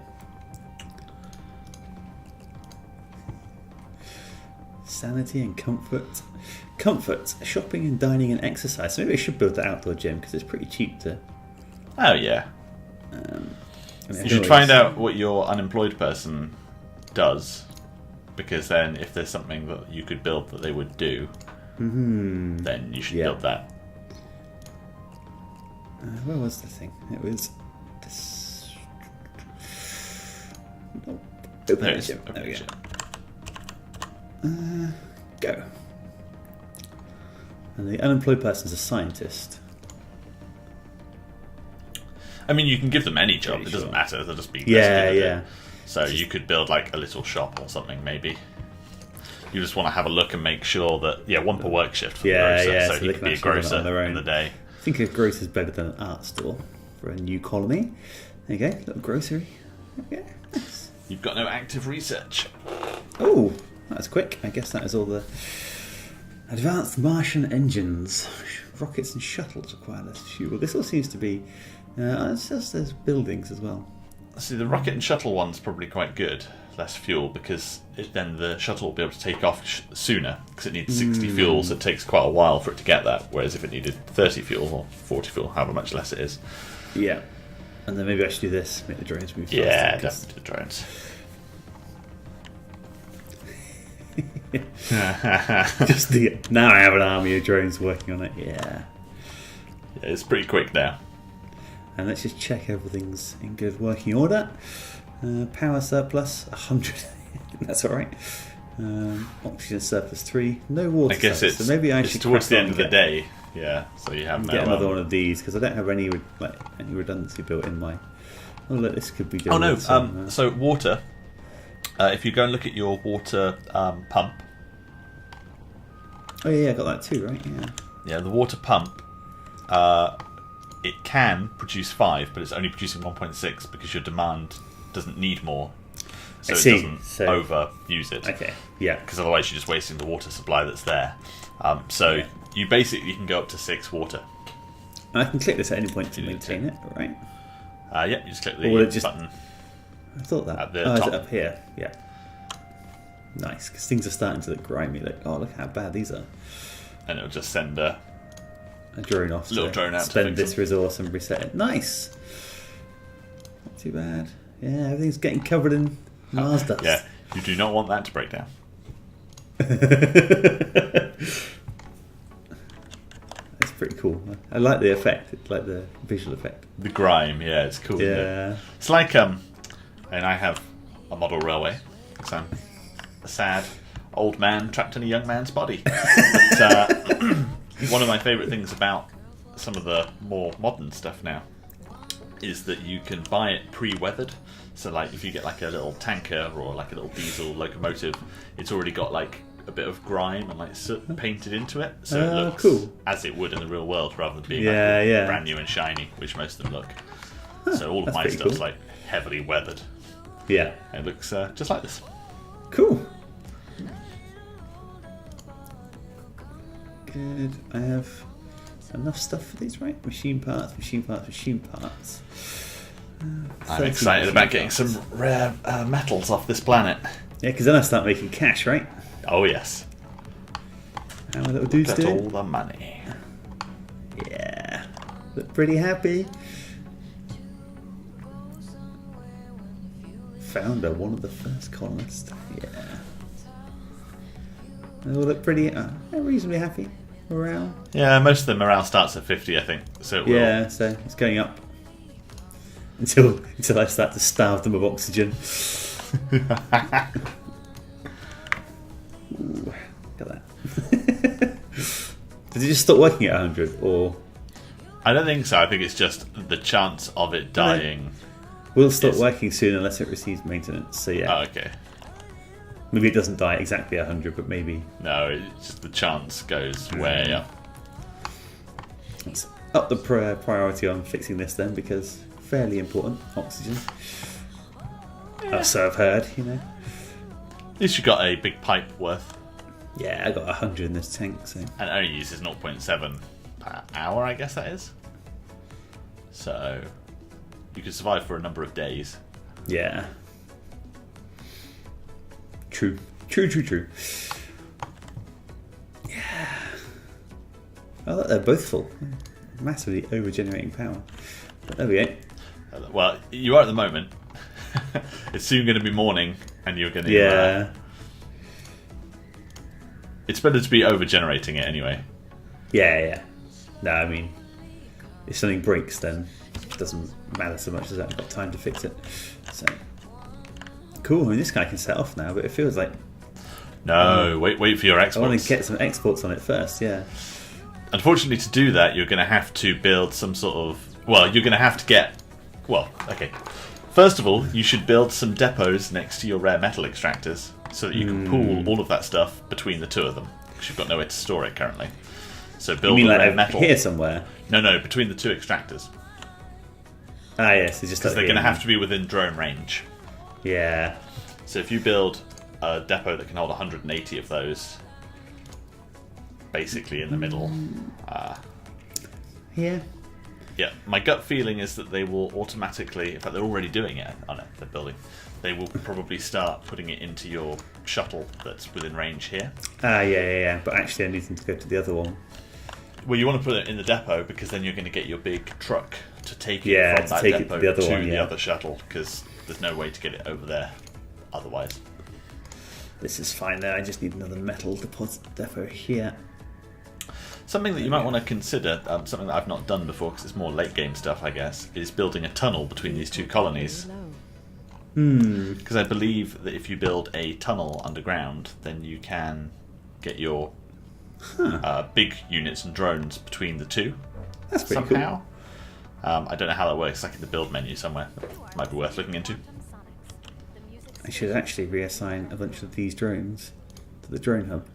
Sanity and comfort. Comfort, shopping and dining and exercise. So maybe I should build the outdoor gym because it's pretty cheap to. Oh yeah. I mean, I You can should always- find out what your unemployed person does, because then if there's something that you could build that they would do, then you should Yeah. build that. Where was the thing? It was this. Nope. Open There the it is. gym. Open There we the go. gym. Go. And the unemployed person's a scientist. I mean, you can give them any job. Pretty It doesn't sure. matter. They'll just be less Yeah, good at yeah. it. So you could build like a little shop or something, maybe. You just want to have a look and make sure that one per work shift for Yeah, the grocer, yeah, so so he they could can be a actually run it grocer on their in own. the day. I think a grocer's better than an art store for a new colony. There you go, little grocery. Okay. Nice. You've got no active research. Oh, that's quick. I guess that is all the advanced Martian engines. Rockets and shuttles require less fuel. This all seems to be. It says there's buildings as well. See, the rocket and shuttle one's probably quite good. Less fuel, because then the shuttle will be able to take off sooner, because it needs 60 fuel, so it takes quite a while for it to get that. Whereas if it needed 30 fuel or 40 fuel, however much less it is. Yeah. And then maybe I should do this, make the drones move faster. Yeah, 'cause- definitely the drones. Just now I have an army of drones working on it. Yeah. Yeah, it's pretty quick now. And let's just check everything's in good working order. Power surplus 100. That's all right. Oxygen surplus 3. No water. I guess surplus. it's, so maybe I it's should towards crack the on end of and the day. Yeah, so you have get no, another one of these because I don't have any any redundancy built in my. Oh look, this could be. Oh no! with some, So water. If you go and look at your water pump, oh yeah, I got that too, right? Yeah. yeah, the water pump, it can produce 5, but it's only producing 1.6 because your demand doesn't need more, so I it see. doesn't So- overuse it. Okay. Yeah. Because otherwise you're just wasting the water supply that's there. So Yeah. you basically can go up to 6 water. And I can click this at any point to You do maintain too. it, right? Yeah, you just click the Or will it just- button. I thought that. At the oh, is top. it up here? Yeah. Nice, because things are starting to look grimy. Like, oh, look how bad these are. And it'll just send a Drone off little to drone out to spend fix this them. resource and reset it. Nice. Not too bad. Yeah, everything's getting covered in Mars dust. Yeah, you do not want that to break down. That's pretty cool. I like the effect. It's like the visual effect. The grime, yeah, it's cool. Isn't it? Yeah. It's like and I have a model railway because I'm a sad old man trapped in a young man's body. But, one of my favourite things about some of the more modern stuff now is that you can buy it pre-weathered. So like if you get like a little tanker or like a little diesel locomotive, it's already got like a bit of grime and like soot painted into it, so it looks cool. as it would in the real world rather than being Yeah. brand new and shiny, which most of them look. So all of that's my pretty stuff's cool. like heavily weathered. Yeah. It looks just like this. Cool. Good. I have enough stuff for these, right? Machine parts, machine parts, machine parts. I'm 13 excited machine about getting parts. some rare metals off this planet. Yeah, because then I start making cash, right? Oh yes, How my little dudes get all doing? the money. Yeah. Look pretty happy. Founder, one of the first colonists. Yeah. They all look pretty, they're reasonably happy. Morale. Yeah, most of the morale starts at 50, I think. So it will. Yeah, so it's going up. Until I start to starve them of oxygen. Ooh, look at that. Did it just stop working at 100, or I don't think so. I think it's just the chance of it dying. will it stop Yes. working soon unless it receives maintenance? So yeah, Oh, okay. maybe it doesn't die exactly 100, but maybe No, it's just the chance goes way up. let's up the priority on fixing this then, because fairly important oxygen. So I've heard, you know. At least you got a big pipe worth, Yeah, I got 100 in this tank, so and it only uses 0.7 per hour, I guess that is. So you could survive for a number of days. yeah. True. Yeah. Oh, look, they're both full. Massively over-generating power. But there we go. Well, you are at the moment. It's soon going to be morning, and you're going to. Yeah. It's better to be over-generating it anyway. Yeah. No, I mean, if something breaks, then it doesn't matter so much as I've got time to fix it. So, cool. I mean, this guy can set off now, but it feels like No, wait for your I want exports. to get some exports on it first. Yeah. Unfortunately, to do that, you're going to have to build some sort of. Well, you're going to have to get. Well, okay. First of all, you should build some depots next to your rare metal extractors so that you can pool all of that stuff between the two of them, because you've got nowhere to store it currently. So You build mean a like rare over metal. here somewhere? No, between the two extractors, Ah, yes. It's just because up they're here. going to have to be within drone range. Yeah. So if you build a depot that can hold 180 of those, basically in the middle. Yeah. Yeah, my gut feeling is that they will automatically, in fact they're already doing it, oh no, they're building, they will probably start putting it into your shuttle that's within range here. Ah, yeah. But actually, I need them to go to the other one. Well, you want to put it in the depot because then you're going to get your big truck to take it Yeah, from to that take it to depot the other to one, the yeah. other shuttle, because there's no way to get it over there otherwise. This is fine now. I just need another metal deposit depot here. Something that you might want to consider, something that I've not done before because it's more late game stuff I guess, is building a tunnel between these two colonies. Low. Because I believe that if you build a tunnel underground, then you can get your big units and drones between the two. That's pretty somehow. I don't know how that works. Like in the build menu somewhere. Might be worth looking into. I should actually reassign a bunch of these drones to the drone hub.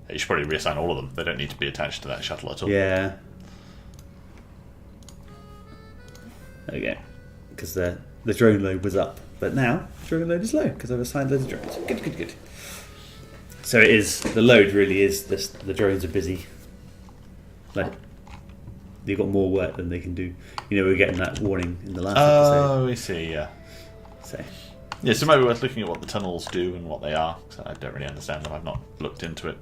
You should probably reassign all of them. They don't need to be attached to that shuttle at all. Yeah. There we go. Because the drone load was up, but now the drone load is low because I've assigned loads of drones. Good. So it is, the load really is this, the drones are busy. Like, they've got more work than they can do. You know, we were getting that warning in the last episode. Oh, we see, yeah. So Yeah, so it might be worth looking at what the tunnels do and what they are. So I don't really understand them. I've not looked into it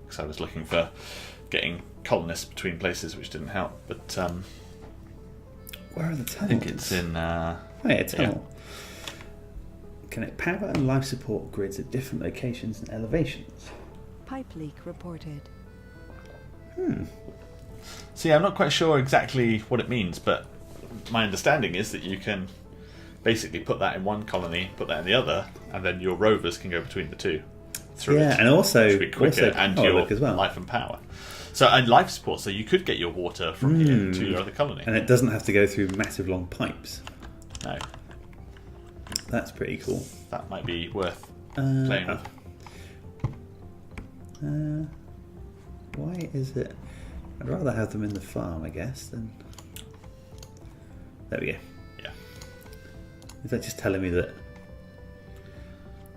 because I was looking for getting colonists between places, which didn't help. But where are the tunnels? I think it's in. Oh yeah, tunnel. Connect power and life support grids at different locations and elevations. Pipe leak reported. See, I'm not quite sure exactly what it means, but my understanding is that you can basically put that in one colony, put that in the other, and then your rovers can go between the two through it. Yeah, and also which would be quicker, and your as well. life and power. So and life support, so you could get your water from here to your other colony. And it doesn't have to go through massive long pipes. No, That's pretty cool. that might be worth playing with. Why is it? I'd rather have them in the farm, I guess. Than there we go. Yeah. Is that just telling me that?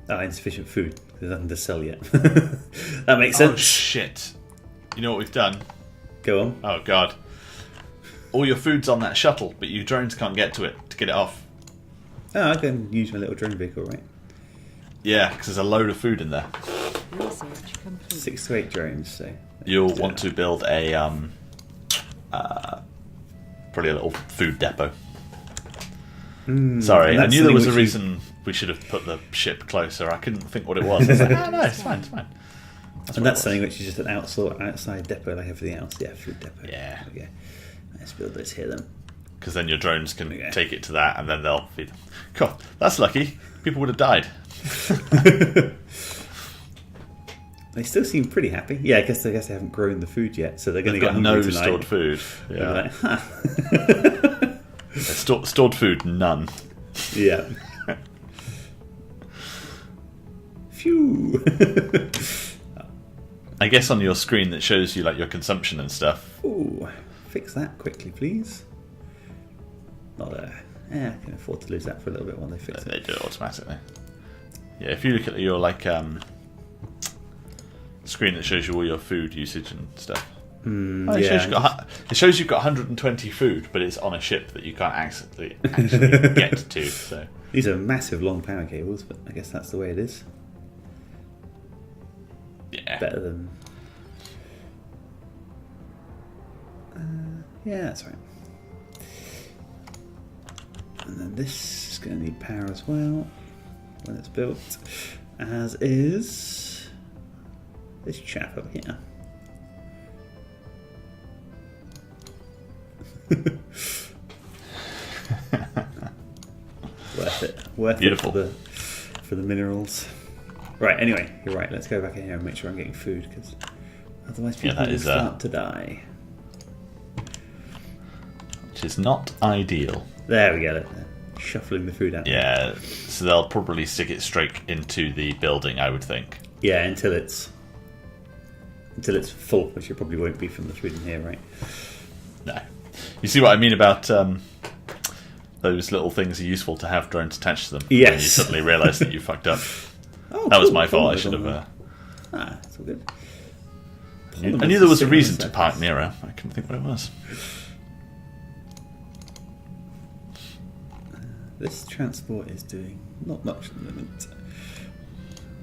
Oh, insufficient food. There's nothing to sell yet. That makes Oh sense. shit! You know what we've done? Go on. Oh god! All your food's on that shuttle, but you drones can't get to it to get it off. Oh, I can use my little drone vehicle, right? Yeah, because there's a load of food in there. Research complete. 6 to 8 drones, so. You'll want to build a probably a little food depot. Sorry, I that's knew there was a something which reason we should have put the ship closer. I couldn't think what it was. I was like, no, it's fine, it's fine. And that's something which is just an outside depot like everything else. Yeah, food depot. Yeah. There we go. Let's build this here then. Because then your drones can Okay. take it to that, and then they'll feed them. God, that's lucky. People would have died. They still seem pretty happy. Yeah, I guess they haven't grown the food yet, so they're going They've to get got hungry no tonight. stored food. They'll Yeah, be like, huh. stored food, none. Yeah. Phew. I guess on your screen that shows you like your consumption and stuff. Ooh, fix that quickly, please. Not I can afford to lose that for a little bit while they fix They it. do it automatically. Yeah, if you look at your like screen that shows you all your food usage and stuff. It shows you've got 120 food, but it's on a ship that you can't actually get to. So These are massive long power cables, but I guess that's the way it is. yeah, Better than. Yeah, that's right. And then this is going to need power as well when it's built, as is this chap over here. Worth it. Worth Beautiful. it for the minerals. Right. Anyway, you're right. Let's go back in here and make sure I'm getting food, because otherwise people that will is, start to die. which is not ideal. There we go. They're shuffling the food out. Yeah, so they'll probably stick it straight into the building, I would think. Yeah, until it's full, which it probably won't be from the food in here, right? No, you see what I mean about those little things are useful to have drones attached to them. Yes. When you suddenly realise that you fucked up. Oh, That was cool. my fault. I Cool. should have. It's all good. I knew there was a reason to park near her. I couldn't think what it was. This transport is doing not much at the moment.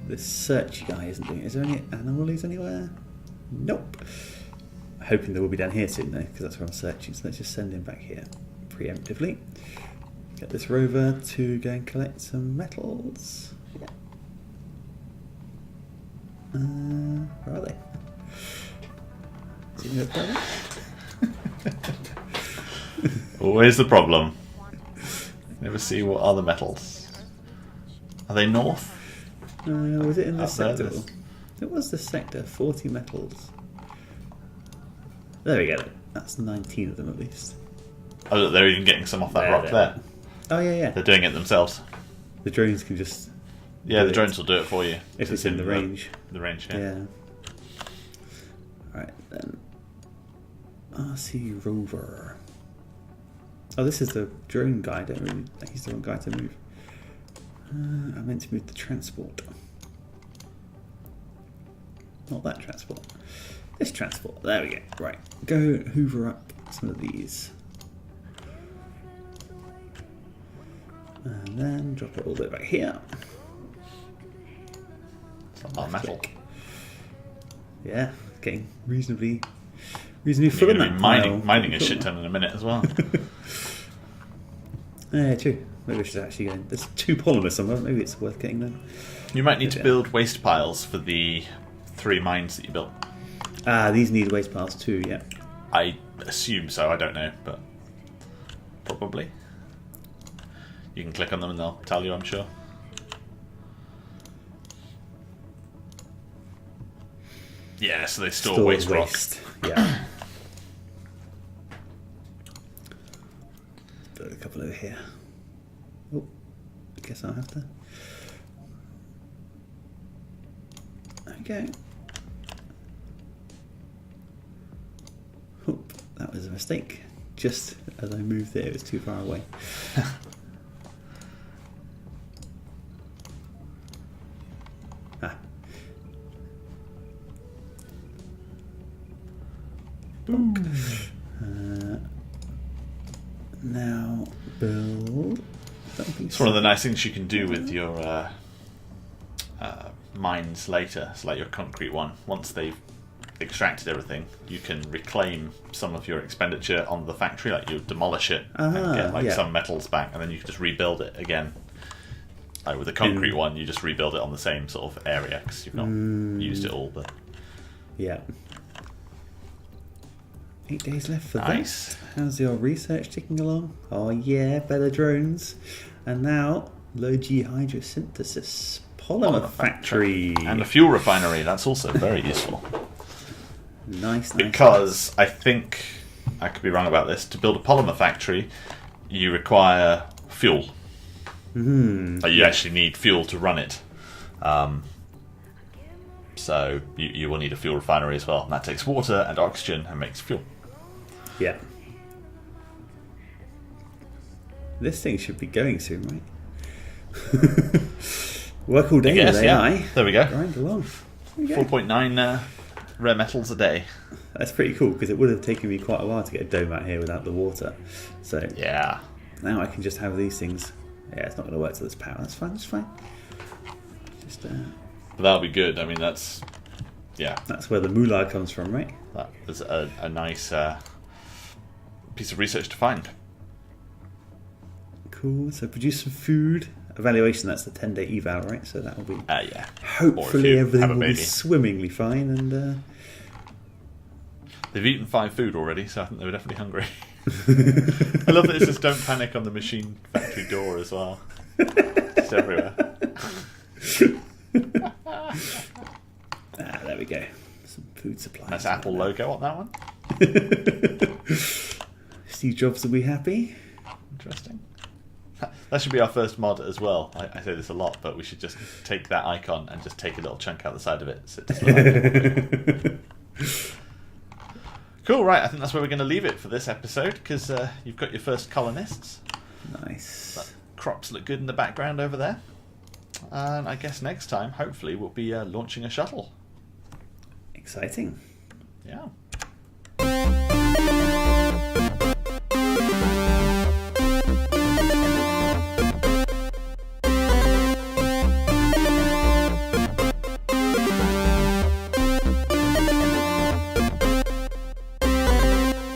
This searchy guy isn't doing it. Is there any anomalies anywhere? Nope. Hoping there will be down here soon though, because that's where I'm searching. So let's just send him back here preemptively. Get this rover to go and collect some metals. Yeah. Where are they? Is he in the Always the problem. Never see what are the metals. Are they north? Was it in this Up there, sector? this- It was the sector, 40 metals. There we go. That's 19 of them at least. Oh, look, they're even getting some off that There, rock there. there. Oh yeah, They're doing it themselves. The drones can just Yeah, do the it drones will do it for you. if it's in the range. The range, yeah. Yeah. Alright then. RC rover. Oh, this is the drone guy. He's the wrong guy to move. I meant to move the transport. Not that transport. This transport. There we go. Right. Go hoover up some of these. And then drop it all the way back here. It's a lot of metal. Click. Yeah, getting reasonably You're full going in to that be pile. mining a Cool. shit ton in a minute as well. Yeah, true. Maybe I should actually go. There's 2 polymers somewhere. Maybe it's worth getting them. You might need to Yeah. build waste piles for the 3 mines that you built. These need waste piles too, yeah. I assume so, I don't know, but probably. You can click on them and they'll tell you, I'm sure. Yeah, so they store waste rock. Yeah. Build a couple over here. Oh, I guess I'll have to. Okay. Oh, that was a mistake. Just as I moved it was too far away. Ah. Now build. It's one of the nice things you can do with your mines later. It's like your concrete one. Once they've extracted everything, you can reclaim some of your expenditure on the factory. Like you demolish it and get like some metals back, and then you can just rebuild it again. Like with the concrete one, you just rebuild it on the same sort of area because you've not used it all. But yeah. 8 days left for nice. this. How's your research ticking along? Oh yeah, better drones. And now, low G hydrosynthesis polymer factory. And a fuel refinery. That's also very useful. Nice. Because I think, I could be wrong about this, to build a polymer factory, you require fuel. Like you actually need fuel to run it. So you will need a fuel refinery as well. And that takes water and oxygen and makes fuel. Yeah. This thing should be going soon, right? Work all day Yes, with yeah. AI. There we go. Grind along. There we go. 4.9 rare metals a day. That's pretty cool because it would have taken me quite a while to get a dome out here without the water. So Yeah. now I can just have these things. Yeah, it's not going to work till there's power. That's fine. That's fine. Just But that'll be good. I mean, that's where the moolah comes from, right? that was a nice piece of research to find. Cool. So produce some food. Evaluation. That's the 10-day eval, right? So that will be. Yeah. Hopefully you everything have a will be baby. swimmingly fine and. They've eaten 5 food already, so I think they were definitely hungry. I love that it says "Don't panic" on the machine factory door as well. Just everywhere. There we go. Some food supplies. Nice Apple logo on that one. Steve Jobs will be happy. Interesting. That should be our first mod as well. I say this a lot, but we should just take that icon and just take a little chunk out the side of it. So it doesn't look like it. Cool, right. I think that's where we're going to leave it for this episode because you've got your first colonists. Nice. But crops look good in the background over there. And I guess next time, hopefully, we'll be launching a shuttle. Exciting. Yeah.